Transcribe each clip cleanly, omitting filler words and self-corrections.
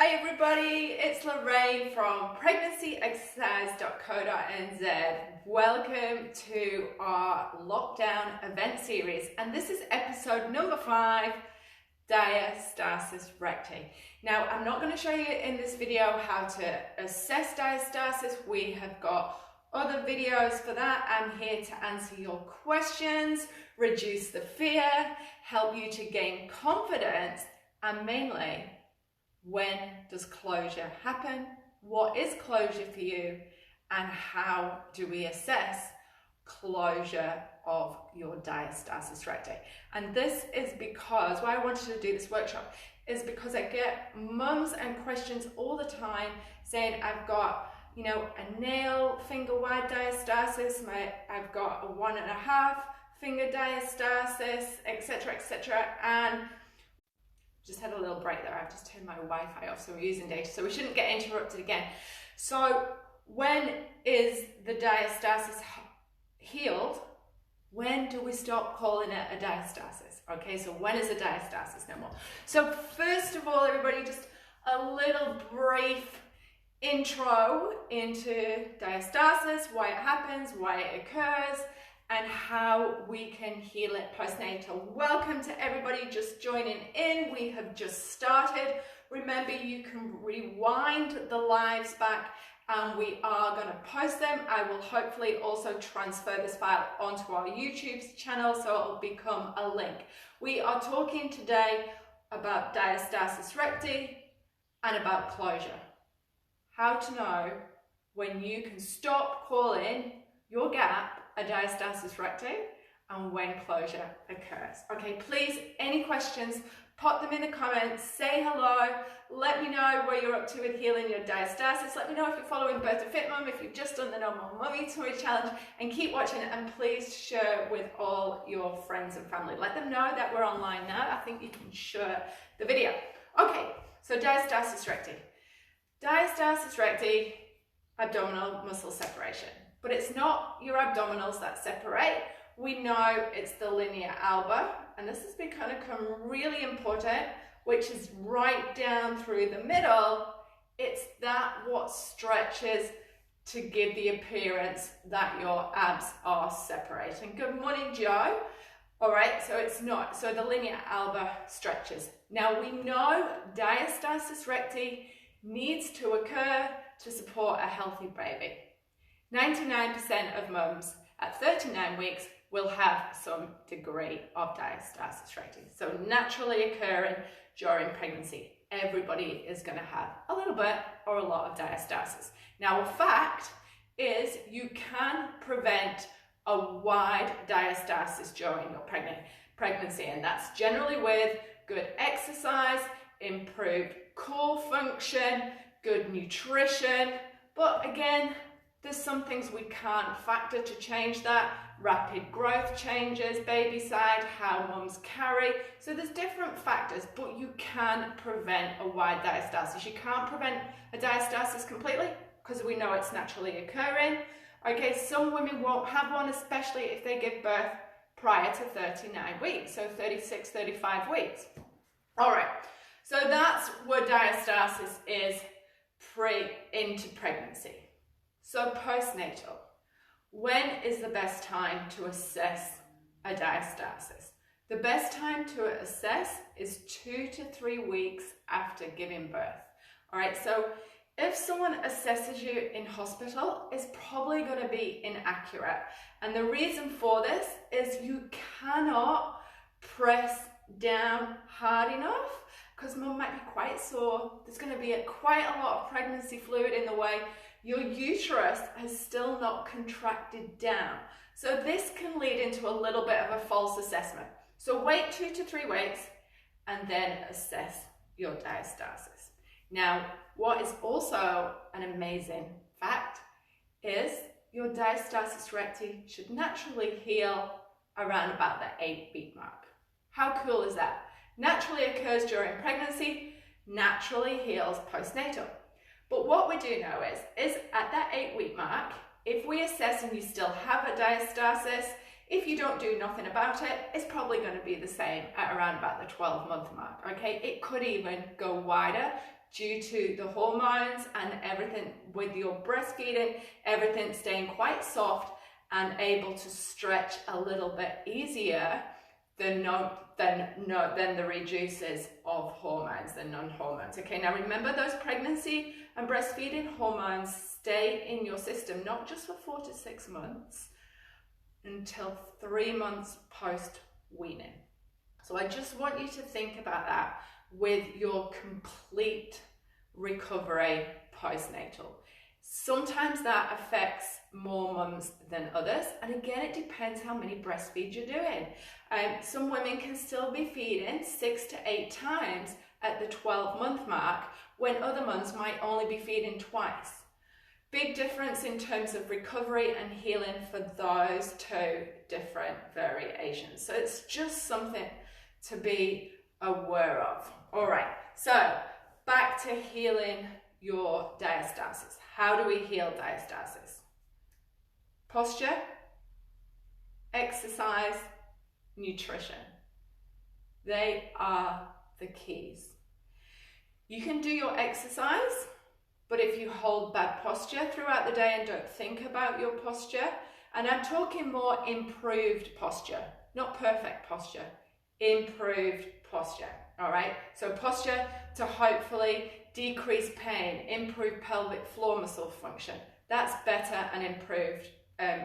Hey everybody, it's Lorraine from pregnancyexercise.co.nz. Welcome to our lockdown event series, and this is episode number 5, Diastasis Recti. Now, I'm not going to show you in this video how to assess diastasis. We have got other videos for that. I'm here to answer your questions, reduce the fear, help you to gain confidence, and mainly, when does closure happen? What is closure for you? And how do we assess closure of your diastasis recti? And this is because, why I wanted to do this workshop is because I get mums and questions all the time saying, I've got, a nail finger wide diastasis, I've got a 1.5 finger diastasis, etc., and just had a little break there. I've just turned my Wi-Fi off, so we're using data, so we shouldn't get interrupted again. So when is the diastasis healed? When do we stop calling it a diastasis? Okay, so when is a diastasis no more? So first of all, everybody, just a little brief intro into diastasis, why it happens, why it occurs, and how we can heal it postnatal. Welcome to everybody just joining in. We have just started. Remember, you can rewind the lives back and we are going to post them. I will hopefully also transfer this file onto our YouTube channel so it'll become a link. We are talking today about diastasis recti and about closure. How to know when you can stop calling your gap a diastasis recti and when closure occurs. Okay, please, any questions, pop them in the comments, say hello, let me know where you're up to with healing your diastasis, let me know if you're following Birth to Fit Mum, if you've just done the No More Mummy Toy Challenge, and keep watching, and please share with all your friends and family. Let them know that we're online now. I think you can share the video. Okay, so diastasis recti. Diastasis recti, abdominal muscle separation. But it's not your abdominals that separate. We know it's the linea alba, and this has become really important, which is right down through the middle. It's that what stretches to give the appearance that your abs are separating. Good morning, Joe. All right, so it's not. So the linea alba stretches. Now we know diastasis recti needs to occur to support a healthy baby. 99% of mums at 39 weeks will have some degree of diastasis recti. So naturally occurring during pregnancy. Everybody is going to have a little bit or a lot of diastasis. Now, a fact is you can prevent a wide diastasis during your pregnancy, and that's generally with good exercise, improved core function, good nutrition, but again, there's some things we can't factor to change that. Rapid growth changes, baby side, how mums carry. So there's different factors, but you can prevent a wide diastasis. You can't prevent a diastasis completely because we know it's naturally occurring. Okay, some women won't have one, especially if they give birth prior to 39 weeks, so 36, 35 weeks. All right, so that's what diastasis is into pregnancy. So postnatal, when is the best time to assess a diastasis? The best time to assess is 2 to 3 weeks after giving birth. All right, so if someone assesses you in hospital, it's probably going to be inaccurate. And the reason for this is you cannot press down hard enough because mum might be quite sore. There's going to be quite a lot of pregnancy fluid in the way. Your uterus has still not contracted down. So this can lead into a little bit of a false assessment. So wait 2 to 3 weeks and then assess your diastasis. Now, what is also an amazing fact is your diastasis recti should naturally heal around about the 8-week mark. How cool is that? Naturally occurs during pregnancy, naturally heals postnatal. But what we do know is at that 8-week mark, if we assess and you still have a diastasis, If you don't do nothing about it, it's probably going to be the same at around about the 12-month mark, okay? It could even go wider due to the hormones and everything with your breastfeeding, everything staying quite soft and able to stretch a little bit easier than the reducers of hormones, the non-hormones. Okay, now remember those pregnancy and breastfeeding hormones stay in your system not just for 4 to 6 months, until 3 months post-weaning. So I just want you to think about that with your complete recovery postnatal. Sometimes that affects more mums than others, and again it depends how many breastfeeds you're doing. Some women can still be feeding 6 to 8 times at the 12-month mark, when other mums might only be feeding twice. Big difference in terms of recovery and healing for those two different variations. So it's just something to be aware of. All right, so back to healing your diastasis. How do we heal diastasis? Posture, exercise, nutrition. They are the keys. You can do your exercise, but if you hold bad posture throughout the day and don't think about your posture, and I'm talking more improved posture, not perfect posture, improved posture, all right? So posture to hopefully decrease pain, improve pelvic floor muscle function. That's better and improved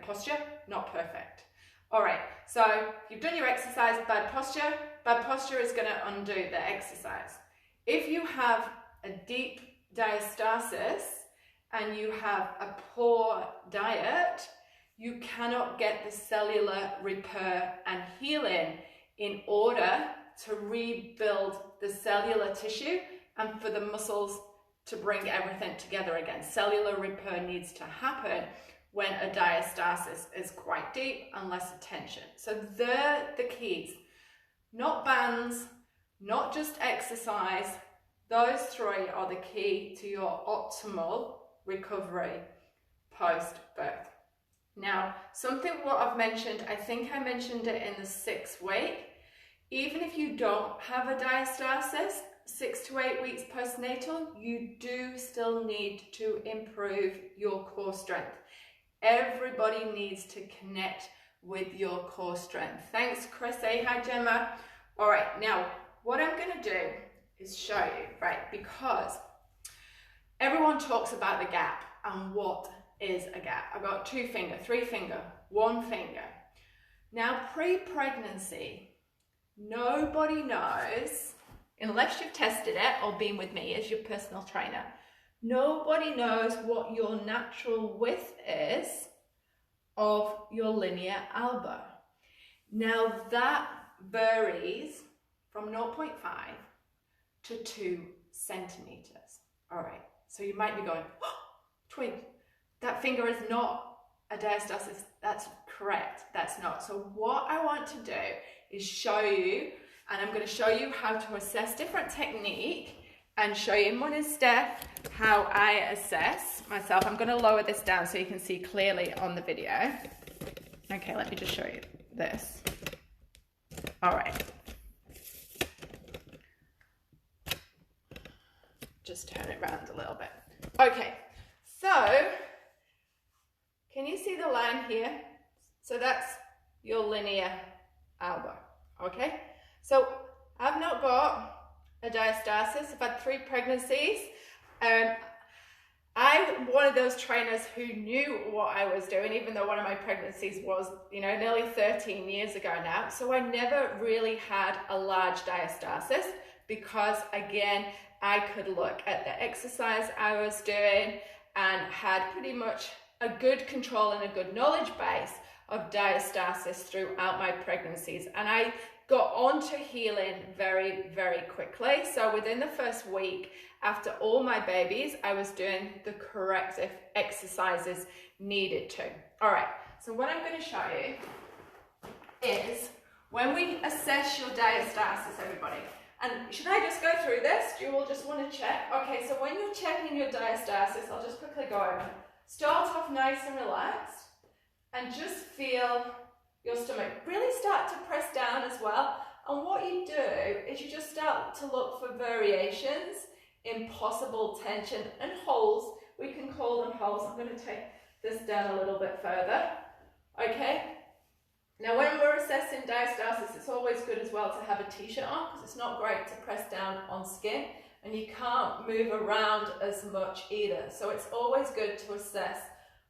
posture, not perfect. All right, so you've done your exercise, bad posture is going to undo the exercise. If you have a deep diastasis and you have a poor diet, you cannot get the cellular repair and healing in order to rebuild the cellular tissue and for the muscles to bring everything together again. Cellular repair needs to happen when a diastasis is quite deep and less attention. So they're the keys. Not bands, not just exercise. Those three are the key to your optimal recovery post-birth. Now, something what I've mentioned, I think I mentioned it in the 6th week. Even if you don't have a diastasis, 6 to 8 weeks postnatal, you do still need to improve your core strength. Everybody needs to connect with your core strength. Thanks, Chrissy. Hi, Gemma. All right, now what I'm going to do is show you, right, because everyone talks about the gap and what is a gap. I've got 2 finger, 3 finger, 1 finger. Now, pre-pregnancy, nobody knows, unless you've tested it or been with me as your personal trainer, nobody knows what your natural width is of your linea alba. Now that varies from 0.5 to 2 centimeters. All right, so you might be going, oh, twig, that finger is not a diastasis. That's correct, that's not. So what I want to do is show you, and I'm going to show you how to assess different technique and show you in one step how I assess myself. I'm going to lower this down so you can see clearly on the video. Okay, let me just show you this. All right. Just turn it around a little bit. Okay, so can you see the line here? So that's your linea alba, okay? So I've not got a diastasis. I've had 3 pregnancies. I'm one of those trainers who knew what I was doing, even though one of my pregnancies was, you know, nearly 13 years ago now. So I never really had a large diastasis because, again, I could look at the exercise I was doing and had pretty much a good control and a good knowledge base of diastasis throughout my pregnancies. And I got on to healing very, very quickly. So within the first week, after all my babies, I was doing the corrective exercises needed to. All right, so what I'm going to show you is when we assess your diastasis, everybody. And should I just go through this? Do you all just want to check? Okay, so when you're checking your diastasis, I'll just quickly go over. Start off nice and relaxed and just feel your stomach. Really start to press down as well. And what you do is you just start to look for variations impossible tension and holes. We can call them holes. I'm going to take this down a little bit further. Okay. Now when we're assessing diastasis, it's always good as well to have a t-shirt on, because it's not great to press down on skin and you can't move around as much either. So it's always good to assess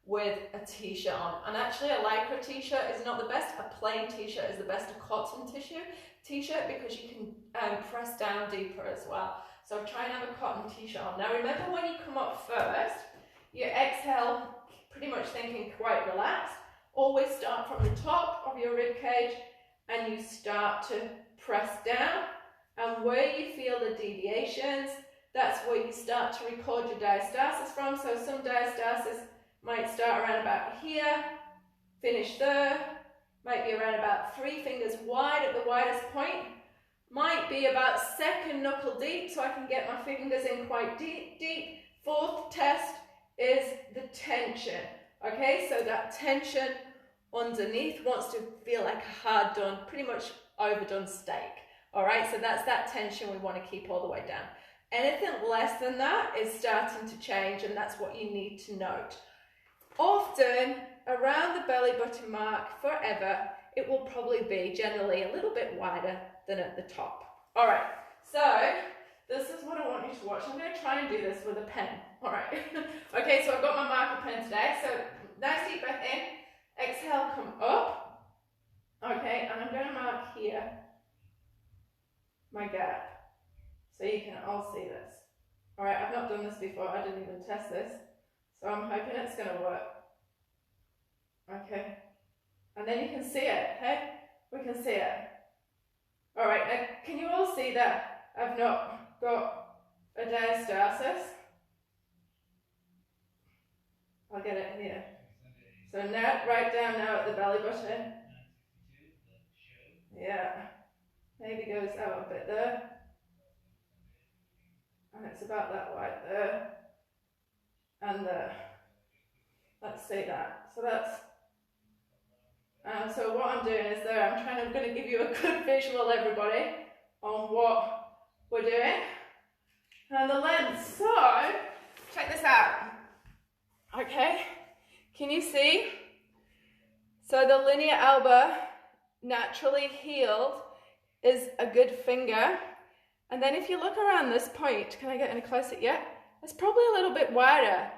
with a t-shirt on. And actually a lycra t-shirt is not the best. A plain t-shirt is the best. A cotton t-shirt because you can press down deeper as well. So try and have a cotton t-shirt on. Now remember, when you come up first, you exhale pretty much thinking quite relaxed. Always start from the top of your rib cage and you start to press down, and where you feel the deviations, that's where you start to record your diastasis from. So some diastasis might start around about here, finish there, might be around about 3 fingers wide at the widest point, might be about 2nd knuckle deep, so I can get my fingers in quite deep. 4th test is the tension. Okay, so that tension underneath wants to feel like a hard done, pretty much overdone steak. All right, so that's that tension we want to keep all the way down. Anything less than that is starting to change, and that's what you need to note. Often around the belly button mark forever, it will probably be generally a little bit wider than at the top. All right, so this is what I want you to watch. I'm going to try and do this with a pen. All right. Okay, so I've got my marker pen today. So nice deep breath in, exhale, come up. Okay, and I'm going to mark here my gap so you can all see this. All right, I've not done this before. I didn't even test this. So I'm hoping it's going to work. Okay, and then you can see it. Hey, we can see it. All right, now can you all see that I've not got a diastasis? I'll get it here. So now, right down now at the belly button. Yeah, maybe goes out a bit there. And it's about that wide there. And there. Let's see that. So that's, so what I'm doing is there, I'm going to give you a good visual, everybody, on what we're doing. And the length, so, check this out. Okay, can you see? So the linear elbow, naturally healed, is a good finger. And then if you look around this point, can I get any closer? Yeah, it's probably a little bit wider.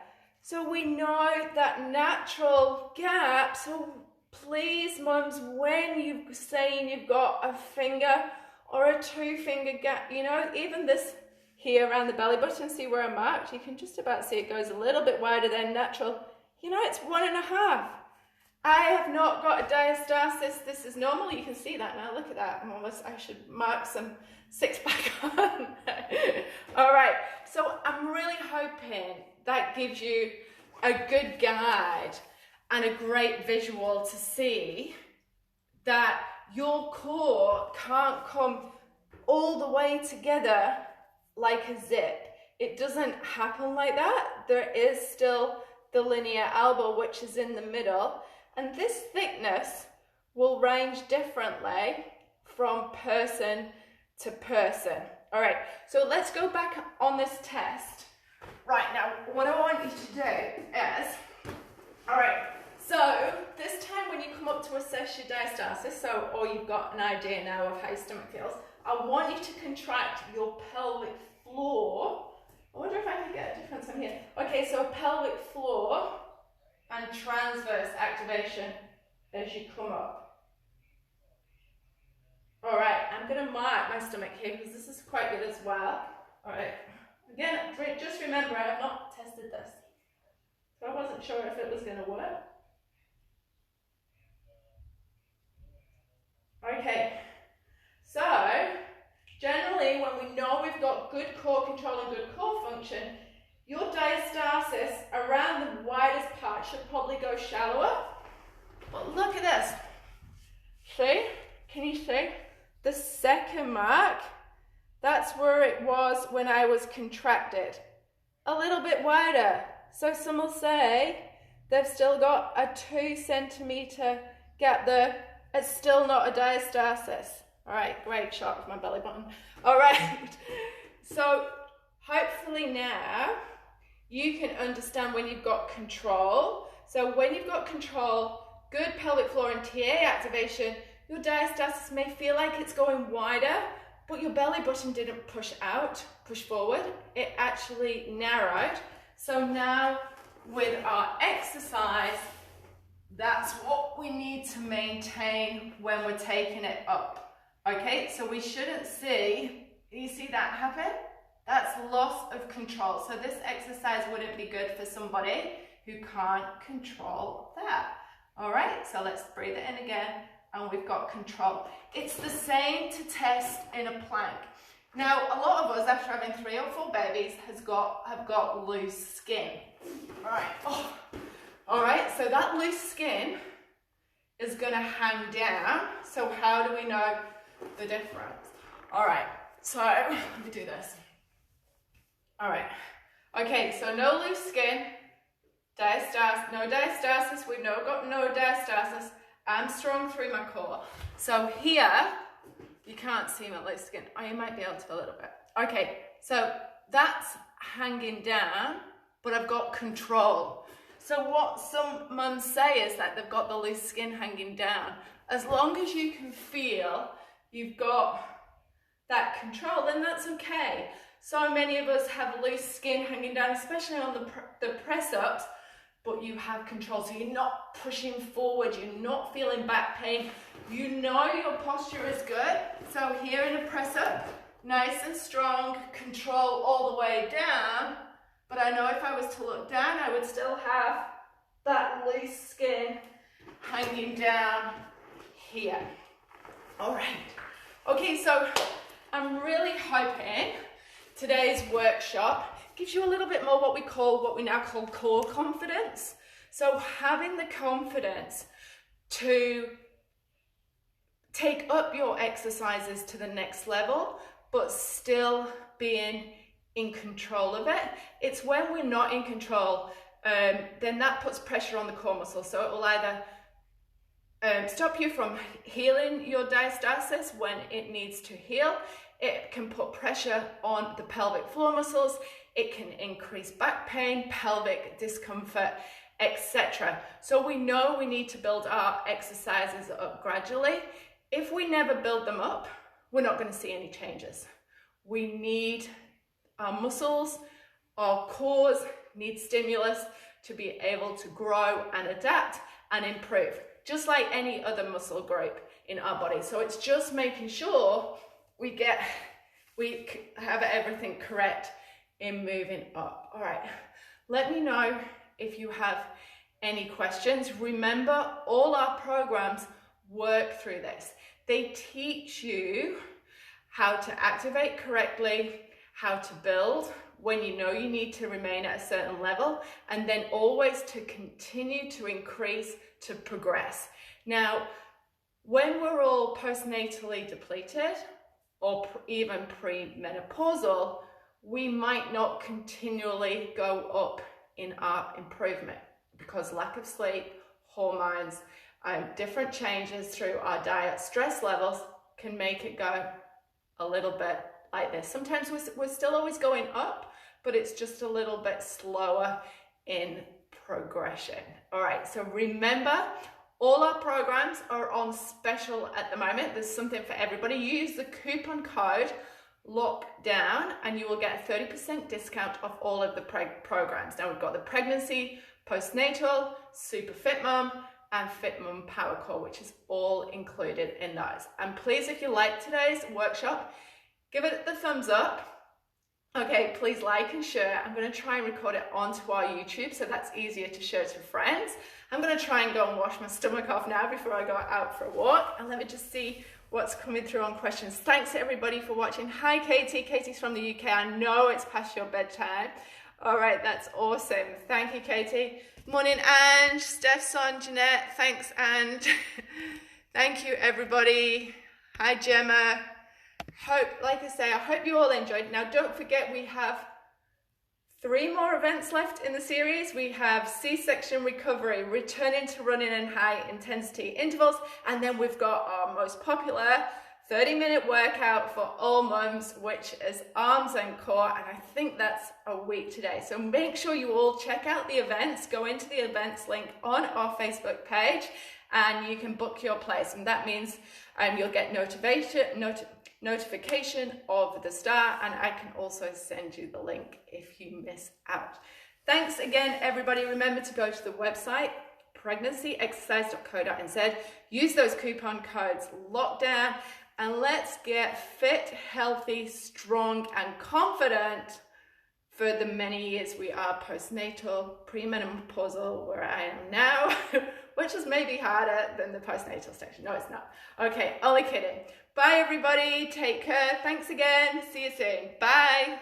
So we know that natural gap. So please, mums, when you're saying you've got a finger or a 2-finger gap, you know, even this here around the belly button, see where I marked? You can just about see it goes a little bit wider than natural. You know, it's 1.5. I have not got a diastasis. This is normal. You can see that now. Look at that. I should mark some 6-pack on. All right. So I'm really hoping that gives you a good guide and a great visual to see that your core can't come all the way together like a zip. It doesn't happen like that. There is still the linear elbow, which is in the middle, and this thickness will range differently from person to person. All right, so let's go back on this test. Right, now what I want you to do is, all right, so this time when you come up to assess your diastasis, or you've got an idea now of how your stomach feels, I want you to contract your pelvic floor. I wonder if I can get a difference on here. Okay, so pelvic floor and transverse activation as you come up. All right, I'm going to mark my stomach here because this is quite good as well. All right, again, just remember I have not tested this, so I wasn't sure if it was going to work. Okay, so generally when we know we've got good core control and good core function, your diastasis around the widest part should probably go shallower. But look at this. See? Can you see? The second mark, that's where it was when I was contracted. A little bit wider. So some will say they've still got a 2 centimeter gap there. It's still not a diastasis. All right, great shot of my belly button. All right. So hopefully now you can understand when you've got control. So when you've got control, good pelvic floor and TA activation, your diastasis may feel like it's going wider, but your belly button didn't push out, push forward. It actually narrowed. So now with our exercise, that's what we need to maintain when we're taking it up. Okay, so we shouldn't see, you see that happen? That's loss of control. So this exercise wouldn't be good for somebody who can't control that. All right, so let's breathe it in again, and we've got control. It's the same to test in a plank. Now, a lot of us, after having 3 or 4 babies, have got loose skin. All right, all right, so that loose skin is gonna hang down. So how do we know the difference? All right, so let me do this. All right, okay, so no loose skin, diastasis, no diastasis, we've got no diastasis. I'm strong through my core. So here, you can't see my loose skin. Oh, you might be able to a little bit. Okay, so that's hanging down, but I've got control. So what some mums say is that they've got the loose skin hanging down. As long as you can feel you've got that control, then that's okay. So many of us have loose skin hanging down, especially on the press-ups, but you have control. So you're not pushing forward, you're not feeling back pain. You know your posture is good. So here in a press-up, nice and strong, control all the way down. But I know if I was to look down, I would still have that loose skin hanging down here. All right. Okay, so I'm really hoping today's workshop gives you a little bit more what we now call core confidence. So having the confidence to take up your exercises to the next level, but still being in control of it. It's when we're not in control, then that puts pressure on the core muscle. So it will either stop you from healing your diastasis when it needs to heal. It can put pressure on the pelvic floor muscles. It can increase back pain, pelvic discomfort, etc. So we know we need to build our exercises up gradually. If we never build them up, we're not going to see any changes. We need our muscles, our cores need stimulus to be able to grow and adapt and improve, just like any other muscle group in our body. So it's just making sure we have everything correct in moving up. All right, let me know if you have any questions. Remember, all our programs work through this. They teach you how to activate correctly, how to build when you know you need to remain at a certain level, and then always to continue to increase, to progress. Now, when we're all postnatally depleted or even premenopausal, we might not continually go up in our improvement because lack of sleep, hormones, different changes through our diet, stress levels can make it go a little bit like this. Sometimes we're still always going up, but it's just a little bit slower in progression. All right, so remember, all our programs are on special at the moment. There's something for everybody. Use the coupon code LOCKDOWN and you will get a 30% discount off all of the programs. Now we've got the pregnancy, postnatal, super fit mum, and Fit Mum Power Core, which is all included in those. And please, if you like today's workshop, give it the thumbs up. Okay, please like and share. I'm going to try and record it onto our YouTube so that's easier to share to friends. I'm going to try and go and wash my stomach off now before I go out for a walk. And let me just see what's coming through on questions. Thanks everybody for watching. Hi Katie. Katie's from the UK. I know it's past your bedtime. All right, that's awesome. Thank you, Katie. Morning, Ange, Stefson, Jeanette. Thanks, Ange. Thank you, everybody. Hi, Gemma. Like I say, I hope you all enjoyed. Now, don't forget, we have 3 more events left in the series. We have C-section recovery, returning to running in high intensity intervals, and then we've got our most popular 30-minute workout for all mums, which is arms and core, and I think that's a week today. So make sure you all check out the events, go into the events link on our Facebook page, and you can book your place. And that means you'll get notification of the start, and I can also send you the link if you miss out. Thanks again, everybody. Remember to go to the website, pregnancyexercise.co.nz, use those coupon codes lockdown, and let's get fit, healthy, strong, and confident for the many years we are postnatal, premenopausal, where I am now, which is maybe harder than the postnatal stage. No, it's not. Okay, only kidding. Bye, everybody. Take care. Thanks again. See you soon. Bye.